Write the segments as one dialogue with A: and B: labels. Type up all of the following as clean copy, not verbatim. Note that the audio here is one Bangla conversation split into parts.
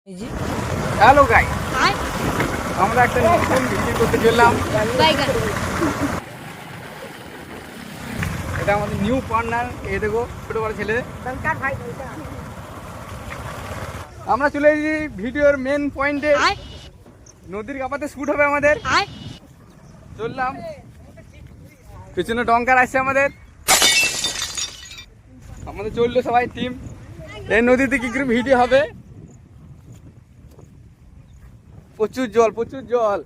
A: হ্যালো গাইস, আমরা একটা নতুন ভিডিও করতে চললাম। এটা আমাদের নিউ পার্টনার, এই দেখো ছোট বড় ছেলে। আমরা চলে এসেছি ভিডিওর মেন পয়েন্টে। নদীর কাপাতে শুট হবে আমাদের। চললাম, পিছনে ডঙ্কার আসছে আমাদের চললো সবাই টিম। এই নদীতে কি করে ভিডিও হবে, প্রচুর জল।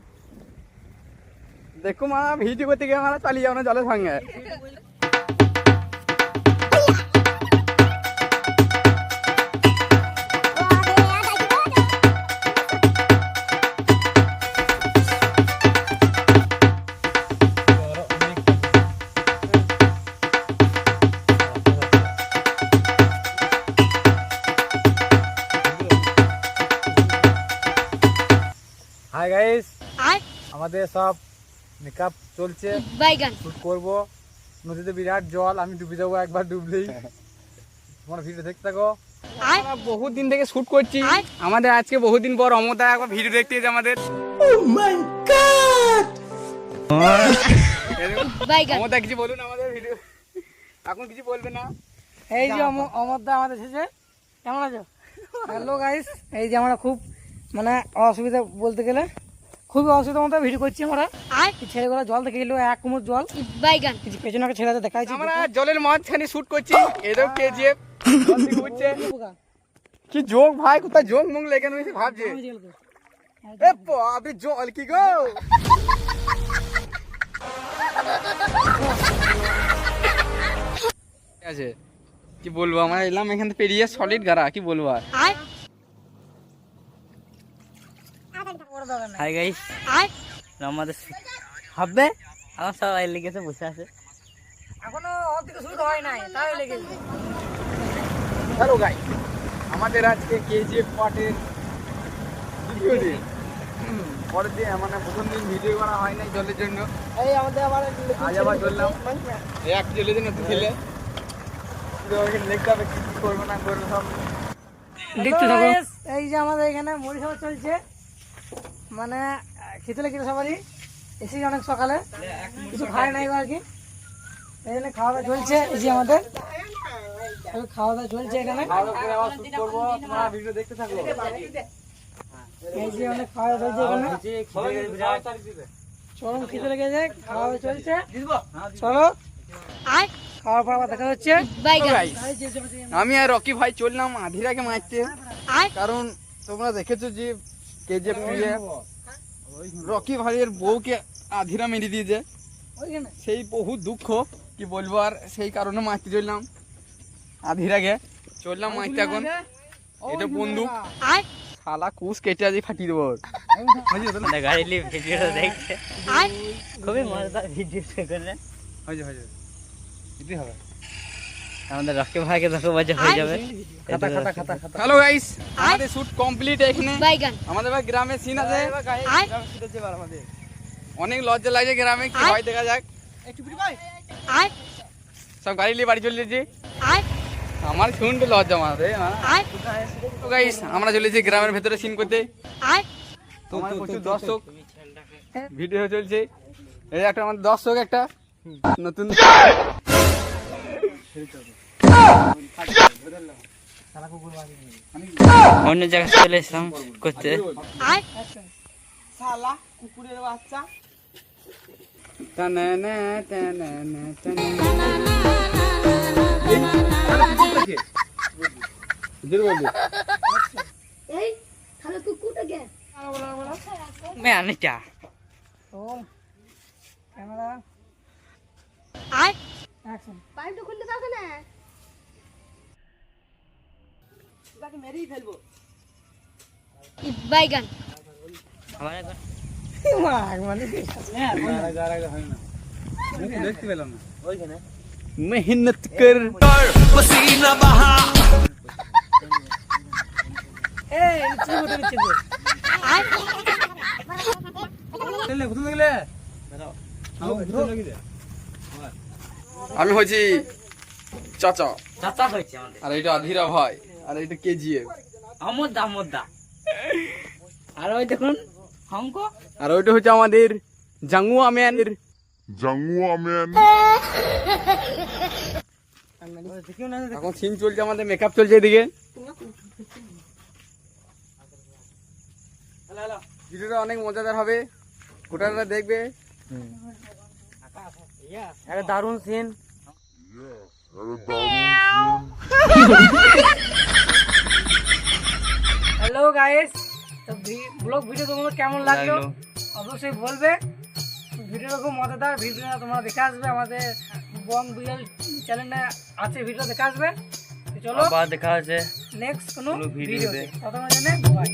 A: দেখো মা, ভিডিও করতে গিয়ে আমরা চালিয়ে যাবো না জলের সঙ্গে। হাই গাইস, আমাদের সব মেকআপ চলছে, শুট করবো। নদীতে বিরাট জল, আমি ডুবে যাবো একবার ডুবলেই। তোমার ভিডিও দেখতে থাকো। আমরা বহুত দিন থেকে শুট করছি, আমাদের আজকে বহুত দিন পর অমতা একবার ভিডিও দেখতে এসে আমাদের। অমতা কিছু বলুন আমাদের ভিডিও, এখন কিছু বলবে না।
B: এই যে অমরদা আমাদের এসেছে, কেমন আছো? হ্যালো গাইস, এই যে আমরা খুব মানে অসুবিধা বলতে গেলে খুবই অসুবিধার মতো ভিডিও করছি আমরা। ছেলেগুলো জল দেখে গেলো, এক কুমুর জল পেছনে একটা ছেলে দেখাচ্ছি।
A: আমরা জলের মাঝখানে শুট করছি, এদের কেজিএফ উঠছে। কি যোগ ভাই, কোথায় যোগ মুখ লেগে রয়েছে ভাবছে। এ আপনি জল কি গো, আছে কি বলবো। আমরা এলাম এখান থেকে পেরিয়ে সলিড গাড়া, কি বলবো আর।
C: হাই গাইস, আমাদের হবে আমার সবাই লেগেছে বসে আছে,
B: এখনো ওর দিকে শুরু হয় নাই, তাই লেগেছে।
A: হ্যালো গাইস, আমাদের আজকে কেজিএফ পার্টের ভিডিও দিন। পরের দিন মানে প্রথম দিন ভিডিও করা হয় নাই জলের জন্য।
B: এই আমাদের আবার
A: আজ আবার চললাম এক জলের জন্য ছেলে দেখতে হবে কি করবো না করবো সব
B: দেখতে থাকো। এই যে আমাদের এখানে মুড়ি খাওয়া চলছে, মানে খেতে লেগেছে সবারই। এসেছি অনেক সকালে, কিছু খায় নাই আর কি, এই জন্য খাওয়া দাওয়া চলছে। এই যে আমাদের খাওয়া দাওয়া চলছে এখানে,
A: তোমরা ভিডিও দেখতে থাকো।
B: এই যে অনেক খাওয়া দাওয়া চলছে এখানে, চরম খেতে লেগেছে, খাওয়া দাওয়া চলছে। চলো খাওয়ার পর আবার দেখা হচ্ছে।
A: আমি আর রকি ভাই চললাম আধিরাকে মারতে, কারণ তোমরা দেখেছো যে কেজিএফ রকি ভাইয়ের বউকে আধিরা মেরে দিয়েছে, সেই বহু দুঃখ কি বলবো আর, সেই কারণে মারতে চললাম আধিরাকে। চললাম মারতে এখন। এটা বন্দুক শালা কুশ কেটে আজ ফাটিয়ে দেবো।
C: গাড়ি নিয়ে ভিডিওটা দেখছে, খুবই মজাদার ভিডিও করে। আমাদের রকি ভাইকে দেখো বাজে হয়ে যাবে।
A: হ্যালো গাইস, আমাদের শুট কমপ্লিট। এখানে আমাদের ভাই গ্রামে সিন আছে, অনেক লজ্জা লাগছে গ্রামে, কি হয় দেখা যাক। সব গাড়ি নিয়ে বাড়ি চলে যাচ্ছে, আমার শুনতে লজ্জা মারে। তো গাইস, আমরা চলেছি গ্রামের ভেতরে সিন করতে। তোমার প্রচুর দর্শক, ভিডিও চলছে। এই একটা আমাদের দর্শক, একটা নতুন
C: অন্য জায়গায় চলে এসলাম করতে।
B: শালা কুকুরের বাচ্চা।
C: मैं आने क्या
B: ক্যামেরা অ্যাকশন।
D: পাইপটা খুলতে পারবে না,
B: তাকে মেরেই ফেলবো।
D: বাইগান
C: हमारे घर
A: দেখতে পেলাম না ওইখানে। মেহনত কর পসিনা বহা।
B: এই চিবো তো চিবো।
A: চলে কোথায় গেলে? আমি হইছি চাচা,
C: चाचा হয়েছে আমাদের,
A: আর এটা আধিরা ভাই, আর এটা কেজিএফ।
C: আমোদা আর ওই দেখুন অঙ্ক
A: আর ওইটা হচ্ছে আমাদের জাঙ্গুয়া ম্যানের এখন সিন চলছে, আমাদের মেকআপ চলছে এদিকে। ভিডিওটা অনেক মজাদার হবে, গোটাটা দেখবে।
C: একটা দারুণ সিন।
B: হ্যালো গাইস, তো ব্লগ ভিডিও তোমাদের কেমন লাগলো অবশ্যই বলবে। ভিডিওটা খুব মজাদার, ভিডিওটা তোমরা দেখে আসবে, আমাদের বং বিএল চ্যানেলে আছে, ভিডিও দেখে আসবে। তো চলো
C: আবার দেখা আছে
B: নেক্সট কোনো
C: কোনো ভিডিওতে।
B: ভিডিওতে, ততক্ষণ জন্য বাই।